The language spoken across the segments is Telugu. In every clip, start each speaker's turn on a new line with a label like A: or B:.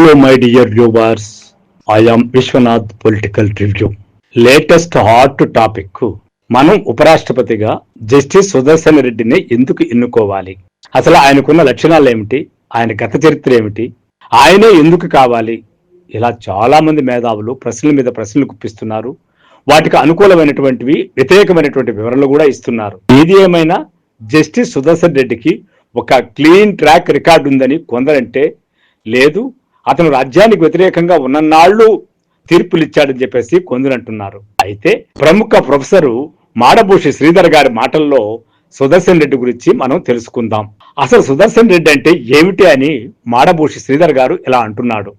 A: Hello, my dear viewers. I am Vishwanath, Political Review. Latest hot topic మనం ఉపరాష్ట్రపతిగా జస్టిస్ సుదర్శన్ రెడ్డిని ఎందుకు ఎన్నుకోవాలి, అసలు ఆయనకున్న లక్షణాలు ఏమిటి, ఆయన గత చరిత్ర ఏమిటి, ఆయనే ఎందుకు కావాలి, ఇలా చాలా మంది మేధావులు ప్రశ్నల మీద ప్రశ్నలు గుప్పిస్తున్నారు. వాటికి అనుకూలమైనటువంటివి, వ్యతిరేకమైనటువంటి వివరణలు కూడా ఇస్తున్నారు. ఏది ఏమైనా జస్టిస్ సుదర్శన్ రెడ్డికి ఒక క్లీన్ ట్రాక్ రికార్డు ఉందని కొందరంటే, లేదు అతను రాజ్యానికి వ్యతిరేకంగా ఉన్ననాళ్ళు తీర్పులు ఇచ్చాడని చెప్పేసి కొందరు అంటున్నారు. అయితే ప్రముఖ ప్రొఫెసరు మాడభూషి శ్రీధర్ గారి మాటల్లో సుదర్శన్ రెడ్డి గురించి మనం తెలుసుకుందాం. అసలు సుదర్శన్ రెడ్డి అంటే ఏమిటి అని మాడభూషి శ్రీధర్ గారు ఇలా అంటున్నాడు.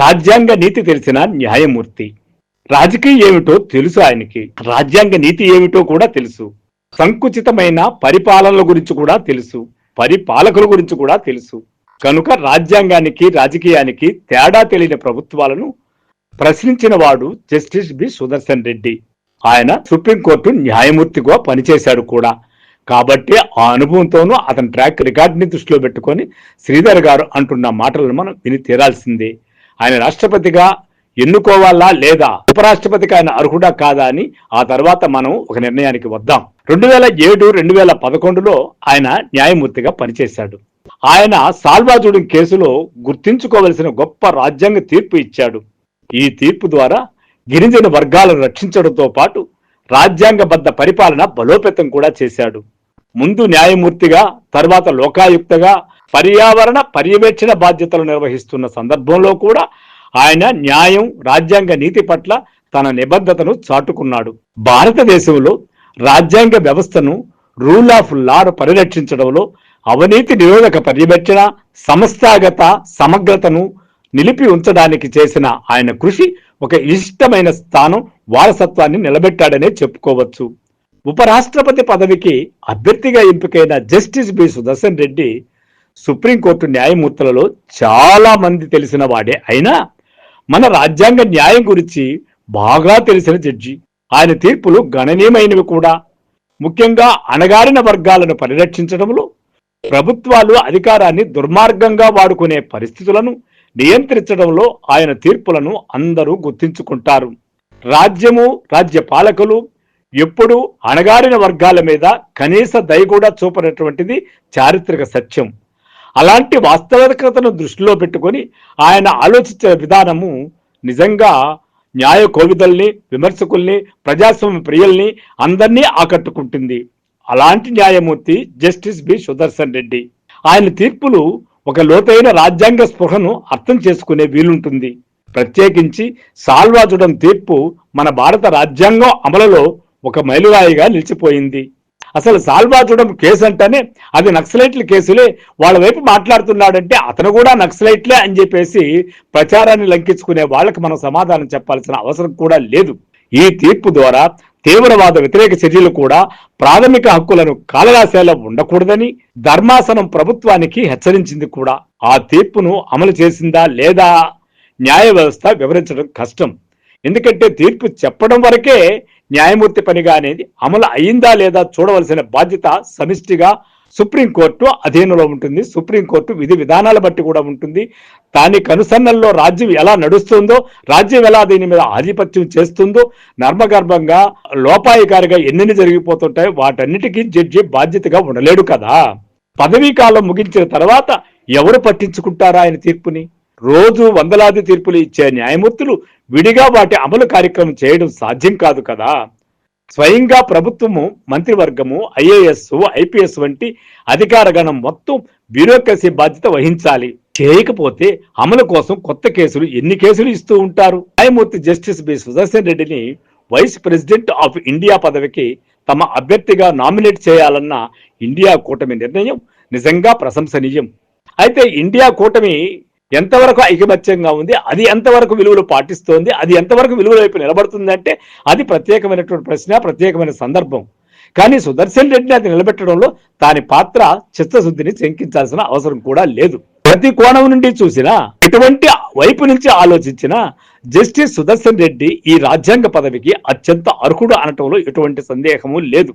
A: రాజ్యాంగ నీతి తెలిసిన న్యాయమూర్తి. రాజకీయం ఏమిటో తెలుసు ఆయనకి, రాజ్యాంగ నీతి ఏమిటో కూడా తెలుసు, సంకుచితమైన పరిపాలనల గురించి కూడా తెలుసు, పరిపాలకుల గురించి కూడా తెలుసు. కనుక రాజ్యాంగానికి రాజకీయానికి తేడా తెలియని ప్రభుత్వాలను ప్రశ్నించిన వాడు జస్టిస్ బి సుదర్శన్ రెడ్డి. ఆయన సుప్రీంకోర్టు న్యాయమూర్తిగా పనిచేశాడు కూడా. కాబట్టి ఆ అనుభవంతోనూ అతని ట్రాక్ రికార్డుని దృష్టిలో పెట్టుకొని శ్రీధర్ గారు అంటున్న మాటలను మనం విని తీరాల్సిందే. ఆయన రాష్ట్రపతిగా ఎన్నుకోవాలా లేదా, ఉపరాష్ట్రపతికి ఆయన అర్హుడా కాదా అని ఆ తర్వాత మనం ఒక నిర్ణయానికి వద్దాం. 2007-2011లో ఆయన న్యాయమూర్తిగా పనిచేశాడు. ఆయన సాల్వాజుడం కేసులో గుర్తించుకోవలసిన గొప్ప రాజ్యాంగ తీర్పు ఇచ్చాడు. ఈ తీర్పు ద్వారా గిరిజన వర్గాలను రక్షించడంతో పాటు రాజ్యాంగబద్ధ పరిపాలన బలోపేతం కూడా చేశాడు. ముందు న్యాయమూర్తిగా, తర్వాత లోకాయుక్తగా పర్యావరణ పర్యవేక్షణ బాధ్యతలు నిర్వహిస్తున్న సందర్భంలో కూడా ఆయన న్యాయం, రాజ్యాంగ నీతి పట్ల తన నిబద్ధతను చాటుకున్నాడు. భారతదేశంలో రాజ్యాంగ వ్యవస్థను, రూల్ ఆఫ్ లాను పరిరక్షించడంలో అవినీతి నిరోధక పర్యవేక్షణ, సంస్థాగత సమగ్రతను నిలిపి ఉంచడానికి చేసిన ఆయన కృషి ఒక ఇష్టమైన స్థానం, వారసత్వాన్ని నిలబెట్టాడనే చెప్పుకోవచ్చు. ఉపరాష్ట్రపతి పదవికి అభ్యర్థిగా ఎంపికైన justice B Sudarshan Reddy supreme court న్యాయమూర్తులలో చాలా మంది తెలిసిన వాడే అయినా మన రాజ్యాంగ న్యాయం గురించి బాగా తెలిసిన జడ్జి. ఆయన తీర్పులు గణనీయమైనవి కూడా. ముఖ్యంగా అణగారిన వర్గాలను పరిరక్షించడంలో, ప్రభుత్వాలు అధికారాన్ని దుర్మార్గంగా వాడుకునే పరిస్థితులను నియంత్రించడంలో ఆయన తీర్పులను అందరూ గుర్తించుకుంటారు. రాజ్యము, రాజ్య పాలకులు ఎప్పుడూ అణగారిన వర్గాల మీద కనీస దయ కూడా చూపనటువంటిది చారిత్రక సత్యం. అలాంటి వాస్తవికతను దృష్టిలో పెట్టుకొని ఆయన ఆలోచించే విధానము నిజంగా న్యాయ కోవిదల్ని, విమర్శకుల్ని, ప్రజాస్వామ్య ప్రియుల్ని అందరినీ ఆకట్టుకుంటుంది. అలాంటి న్యాయమూర్తి జస్టిస్ బి సుదర్శన్ రెడ్డి. ఆయన తీర్పులు ఒక లోతైన రాజ్యాంగ స్పృహను అర్థం చేసుకునే వీలుంటుంది. ప్రత్యేకించి సాల్వాజుడం తీర్పు మన భారత రాజ్యాంగం అమలులో ఒక మైలురాయిగా నిలిచిపోయింది. అసలు సాల్వాజుడం కేసు అంటేనే అది నక్సలైట్ల కేసులే, వాళ్ళ వైపు మాట్లాడుతున్నాడంటే అతను కూడా నక్సలైట్లే అని చెప్పేసి ప్రచారాన్ని లంకించుకునే వాళ్ళకి మనం సమాధానం చెప్పాల్సిన అవసరం కూడా లేదు. ఈ తీర్పు ద్వారా తీవ్రవాద వ్యతిరేక చర్యలు కూడా ప్రాథమిక హక్కులను కాలరాసేలా ఉండకూడదని ధర్మాసనం ప్రభుత్వానికి హెచ్చరించింది కూడా. ఆ తీర్పును అమలు చేసిందా లేదా న్యాయ వ్యవస్థ వివరించడం కష్టం. ఎందుకంటే తీర్పు చెప్పడం వరకే న్యాయమూర్తి పనిగా అనేది అమలు అయిందా లేదా చూడవలసిన బాధ్యత సమిష్టిగా సుప్రీంకోర్టు అధీనంలో ఉంటుంది. సుప్రీంకోర్టు విధి విధానాల బట్టి కూడా ఉంటుంది. దాని కనుసన్నల్లో రాజ్యం ఎలా నడుస్తుందో, రాజ్యం ఎలా దీని మీద ఆధిపత్యం చేస్తుందో, నర్మగర్భంగా లోపాయికారిగా ఎన్నెన్ని జరిగిపోతుంటాయో వాటన్నిటికీ జడ్జి బాధ్యతగా ఉండలేడు కదా. పదవీ కాలం ముగించిన తర్వాత ఎవరు పట్టించుకుంటారా ఆయన తీర్పుని? రోజు వందలాది తీర్పులు ఇచ్చే న్యాయమూర్తులు విడిగా వాటి అమలు కార్యక్రమం చేయడం సాధ్యం కాదు కదా. స్వయంగా ప్రభుత్వము, మంత్రివర్గము, ఐఏఎస్, ఐపీఎస్ వంటి అధికార గణం మొత్తం బ్యూరోక్రసీ బాధ్యత వహించాలి. చేయకపోతే అమలు కోసం కొత్త కేసులు, ఎన్ని కేసులు ఇస్తూ ఉంటారు. న్యాయమూర్తి జస్టిస్ బి సుదర్శన్ రెడ్డిని వైస్ ప్రెసిడెంట్ ఆఫ్ ఇండియా పదవికి తమ అభ్యర్థిగా నామినేట్ చేయాలన్న ఇండియా కూటమి నిర్ణయం నిజంగా ప్రశంసనీయం. అయితే ఇండియా కూటమి ఎంతవరకు ఐకమత్యంగా ఉంది, అది ఎంతవరకు విలువలు పాటిస్తోంది, అది ఎంతవరకు విలువల వైపు నిలబడుతుంది అంటే అది ప్రత్యేకమైనటువంటి ప్రశ్న, ప్రత్యేకమైన సందర్భం. కానీ సుదర్శన్ రెడ్డిని అది నిలబెట్టడంలో దాని పాత్ర చిత్తశుద్ధిని శంకించాల్సిన అవసరం కూడా లేదు. ప్రతి కోణం నుండి చూసినా, ఎటువంటి వైపు నుంచి ఆలోచించినా జస్టిస్ సుదర్శన్ రెడ్డి ఈ రాజ్యాంగ పదవికి అత్యంత అర్హుడు అనటంలో ఎటువంటి సందేహము లేదు.